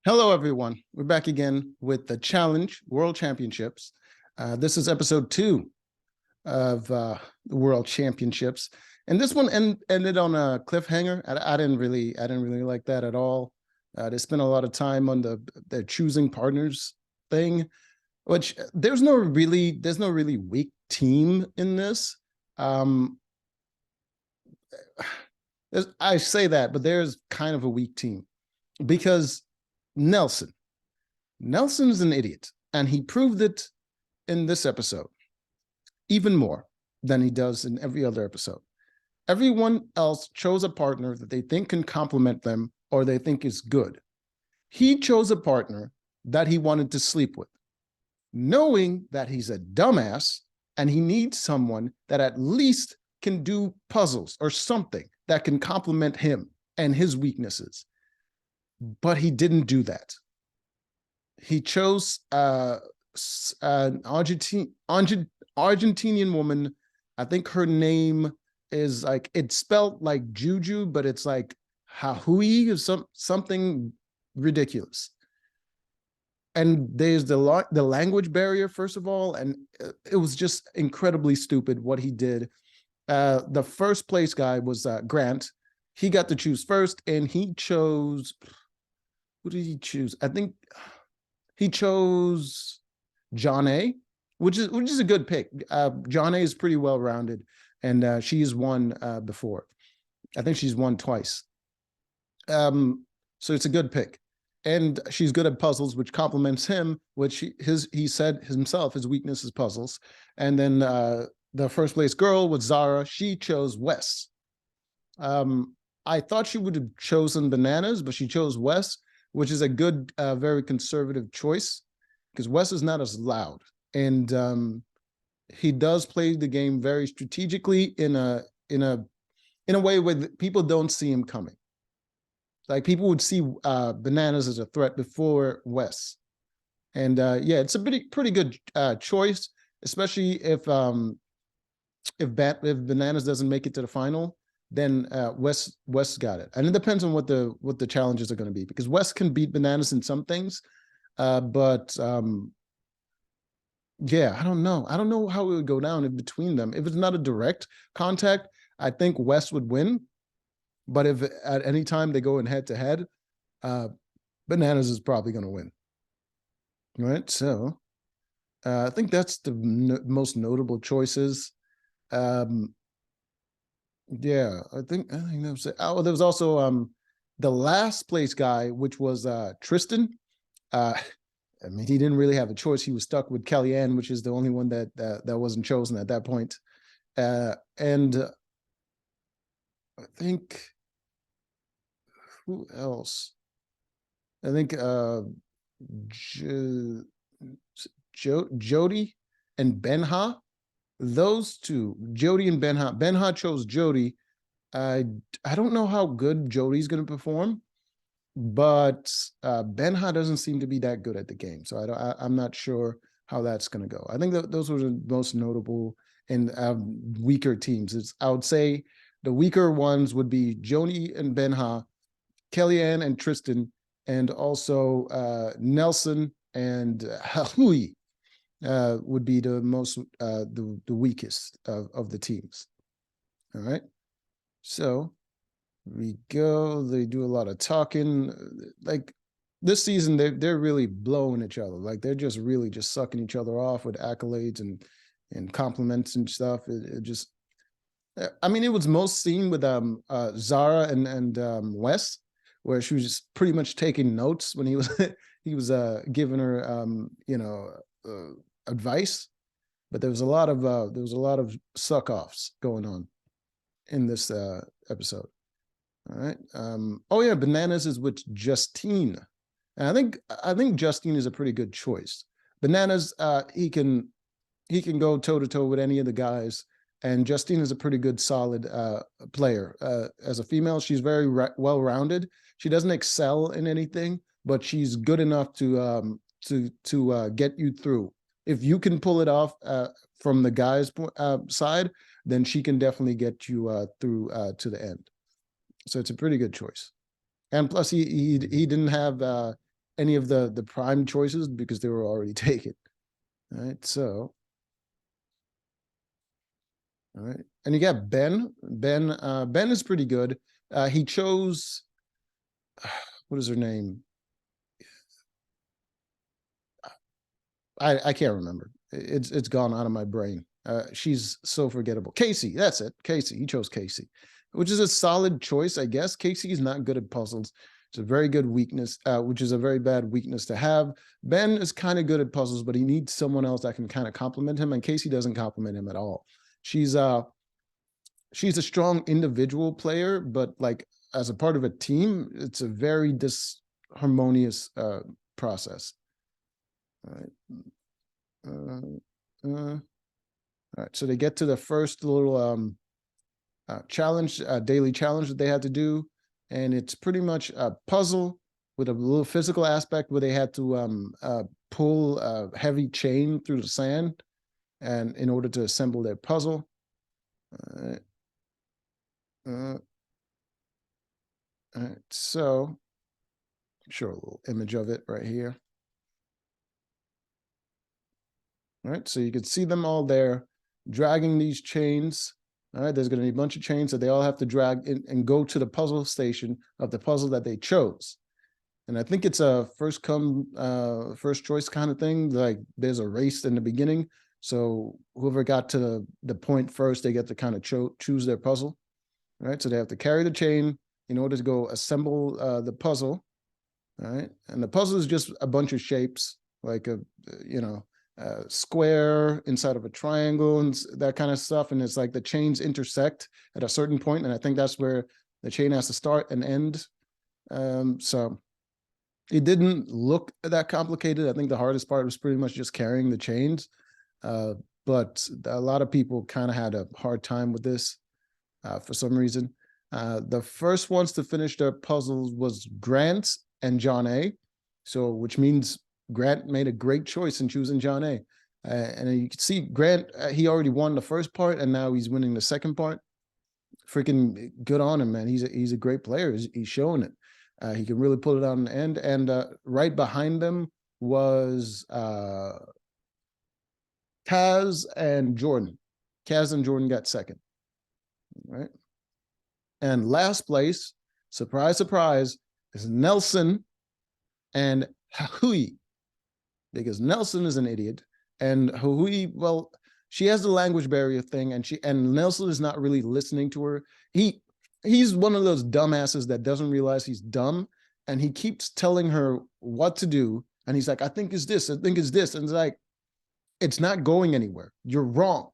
Hello, everyone. We're back again with the Challenge World Championships. This is episode 2 of the World Championships, and this one ended on a cliffhanger. I didn't really like that at all. They spent a lot of time on the choosing partners thing, which there's no really weak team in this. Um, I say that, but there's kind of a weak team because Nelson. Nelson's an idiot, and he proved it in this episode even more than he does in every other episode. Everyone else chose a partner that they think can complement them or they think is good. He chose a partner that he wanted to sleep with, knowing that he's a dumbass and he needs someone that at least can do puzzles or something that can complement him and his weaknesses. But he didn't do that. He chose an Argentinian woman. I think her name is like, it's spelled like Juju, but it's like Hahui or something ridiculous. And there's the language barrier, first of all, and it was just incredibly stupid what he did. The first place guy was Grant. He got to choose first, and he chose, who did he choose? I think he chose John A, which is a good pick. John A is pretty well rounded, and she's won before. I think she's won twice. So it's a good pick, and she's good at puzzles, which complements him. Which he said himself, his weakness is puzzles. And then the first place girl was Zara. She chose Wes. I thought she would have chosen Bananas, but she chose Wes, which is a good, very conservative choice because Wes is not as loud, and he does play the game very strategically in a way where people don't see him coming. Like people would see Bananas as a threat before Wes, and yeah, it's a pretty good choice, especially if Bananas doesn't make it to the final. Then Wes got it, and it depends on what the challenges are going to be, because Wes can beat Bananas in some things, but yeah, I don't know how it would go down in between them. If it's not a direct contact, I think Wes would win, but if at any time they go in head to head, Bananas is probably going to win. All right, so I think that's the most notable choices. Yeah, I think that was it. Oh, there was also the last place guy, which was Tristan. I mean, he didn't really have a choice. He was stuck with Kellyanne, which is the only one that wasn't chosen at that point. And I think, who else? I think Jody and Benha. Those two, Jody and Benha. Benha chose Jody. I don't know how good Jody's going to perform, but Benha doesn't seem to be that good at the game, so I'm not sure how that's going to go. I think those were the most notable and weaker teams. I would say the weaker ones would be Jody and Benha, Kellyanne and Tristan, and also Nelson and Hui would be the most the weakest of the teams. All right, so we go. They do a lot of talking. Like this season, they're really blowing each other. Like they're just really just sucking each other off with accolades and compliments and stuff. It just, I mean, it was most seen with Zara and Wes, where she was just pretty much taking notes when he was giving her advice. But there was a lot of suck offs going on in this episode. All right. Oh yeah, Bananas is with Justine. And I think Justine is a pretty good choice. Bananas, he can go toe to toe with any of the guys, and Justine is a pretty good, solid player. As a female, she's very well rounded. She doesn't excel in anything, but she's good enough to get you through. If you can pull it off from the guys' side, then she can definitely get you through to the end. So it's a pretty good choice. And plus, he didn't have any of the prime choices because they were already taken. All right, so all right, and you got Ben. Ben is pretty good. He chose what is her name? I can't remember. It's gone out of my brain. She's so forgettable. Casey, that's it. Casey. He chose Casey, which is a solid choice, I guess. Casey is not good at puzzles. It's a very good weakness, which is a very bad weakness to have. Ben is kind of good at puzzles, but he needs someone else that can kind of complement him, and Casey doesn't complement him at all. She's a strong individual player, but like as a part of a team, it's a very disharmonious process. All right. All right, so they get to the first little challenge, daily challenge that they had to do, and it's pretty much a puzzle with a little physical aspect where they had to pull a heavy chain through the sand, and in order to assemble their puzzle. All right, so show a little image of it right here. All right, so you can see them all there dragging these chains. All right, there's going to be a bunch of chains that they all have to drag in and go to the puzzle station of the puzzle that they chose. And I think it's a first come, first choice kind of thing. Like there's a race in the beginning. So whoever got to the point first, they get to kind of choose their puzzle. All right, so they have to carry the chain in order to go assemble the puzzle. All right, and the puzzle is just a bunch of shapes, like a, square inside of a triangle and that kind of stuff. And it's like the chains intersect at a certain point, and I think that's where the chain has to start and end. So it didn't look that complicated. I think the hardest part was pretty much just carrying the chains. But a lot of people kind of had a hard time with this for some reason. The first ones to finish their puzzles was Grant and John A. So, which means Grant made a great choice in choosing John A. And you can see Grant, he already won the first part, and now he's winning the second part. Freaking good on him, man. He's a great player. He's showing it. He can really pull it out in the end. And right behind them was Kaz and Jordan. Kaz and Jordan got second. All right. And last place, surprise, surprise, is Nelson and Hui. Because Nelson is an idiot, and Hui, well, she has the language barrier thing, and Nelson is not really listening to her. He's one of those dumbasses that doesn't realize he's dumb, and he keeps telling her what to do, and he's like, I think it's this, I think it's this, and it's like, it's not going anywhere. You're wrong.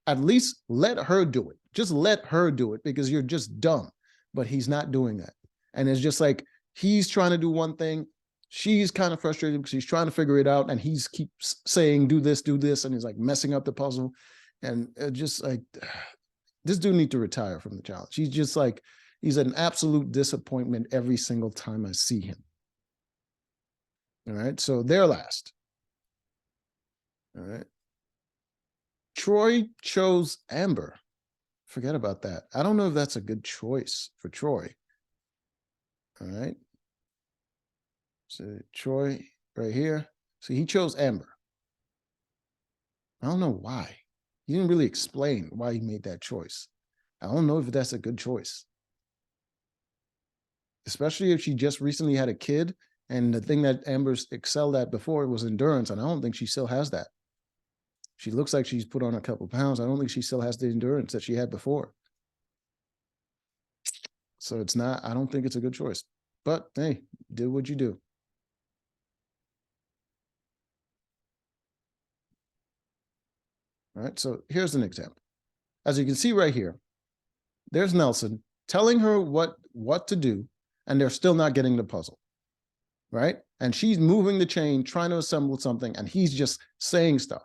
At least let her do it. Just let her do it, because you're just dumb. But he's not doing that. And it's just like, he's trying to do one thing, she's kind of frustrated because she's trying to figure it out, and he's keeps saying, do this, and he's like messing up the puzzle. And just like, this dude needs to retire from the challenge. He's just like, he's an absolute disappointment every single time I see him. All right, so they're last. All right. Troy chose Amber. Forget about that. I don't know if that's a good choice for Troy. All right. So Troy right here. So he chose Amber. I don't know why. He didn't really explain why he made that choice. I don't know if that's a good choice. Especially if she just recently had a kid, and the thing that Amber's excelled at before was endurance, and I don't think she still has that. She looks like she's put on a couple pounds. I don't think she still has the endurance that she had before. So it's not, I don't think it's a good choice. But hey, do what you do. All right, so here's an example. As you can see right here, there's Nelson telling her what to do, and they're still not getting the puzzle, right? And she's moving the chain, trying to assemble something, and he's just saying stuff.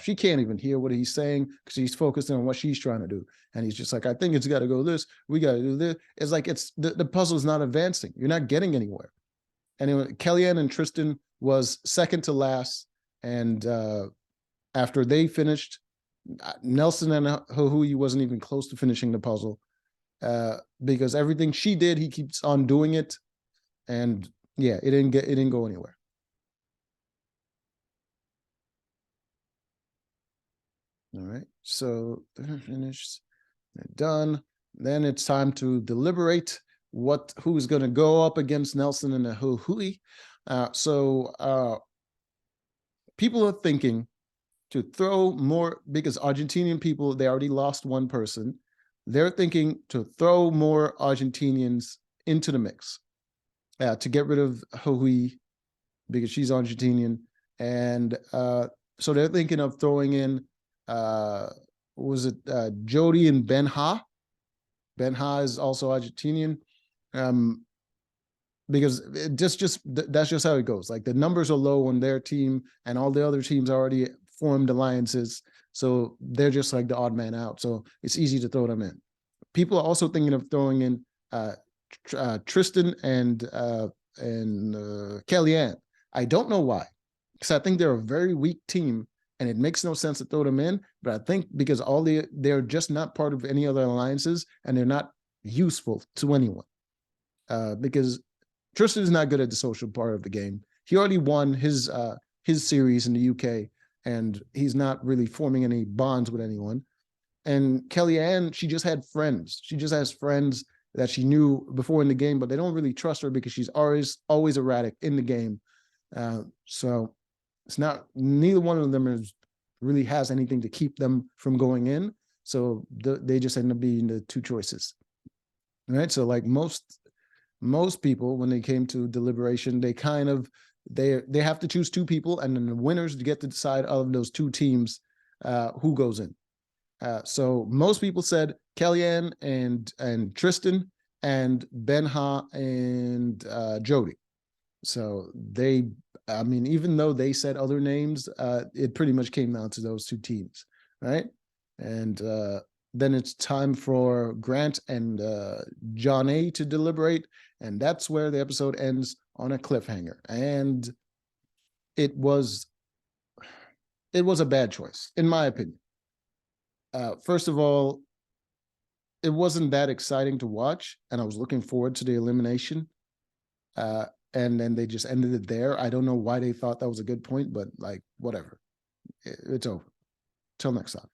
She can't even hear what he's saying because he's focused on what she's trying to do. And he's just like, I think it's got to go this, we got to do this. It's like, it's the puzzle's not advancing. You're not getting anywhere. Anyway, Kellyanne and Tristan was second to last, and after they finished, Nelson and Hui wasn't even close to finishing the puzzle because everything she did, he keeps on doing it. And Yeah, it didn't go anywhere. All right. So they're finished. They're done. Then it's time to deliberate who's going to go up against Nelson and the Hui. People are thinking to throw more because Argentinian people, they already lost one person. They're thinking to throw more Argentinians into the mix to get rid of Hui because she's Argentinian. And so they're thinking of throwing in, was it Jody and Ben-Ha? Ben-Ha is also Argentinian. Um, because that's just how it goes. Like the numbers are low on their team, and all the other teams already formed alliances, so they're just like the odd man out. So it's easy to throw them in. People are also thinking of throwing in Tristan and Kellyanne. I don't know why, because I think they're a very weak team, and it makes no sense to throw them in. But I think because they're just not part of any other alliances, and they're not useful to anyone. Because Tristan is not good at the social part of the game. He already won his series in the UK, and he's not really forming any bonds with anyone. And Kellyanne, she just had friends. She just has friends that she knew before in the game, but they don't really trust her because she's always erratic in the game. So it's not, neither one of them really has anything to keep them from going in. So they just end up being the two choices. All right. So like most people, when they came to deliberation, they have to choose two people, and then the winners get to decide out of those two teams who goes in. So most people said Kellyanne and Tristan, and Ben-Ha and Jody. So I mean, even though they said other names, it pretty much came down to those two teams, right? And then it's time for Grant and John A to deliberate, and that's where the episode ends on a cliffhanger. And it was a bad choice, in my opinion. First of all, it wasn't that exciting to watch, and I was looking forward to the elimination. And then they just ended it there. I don't know why they thought that was a good point, but like, whatever. It's over. Till next time.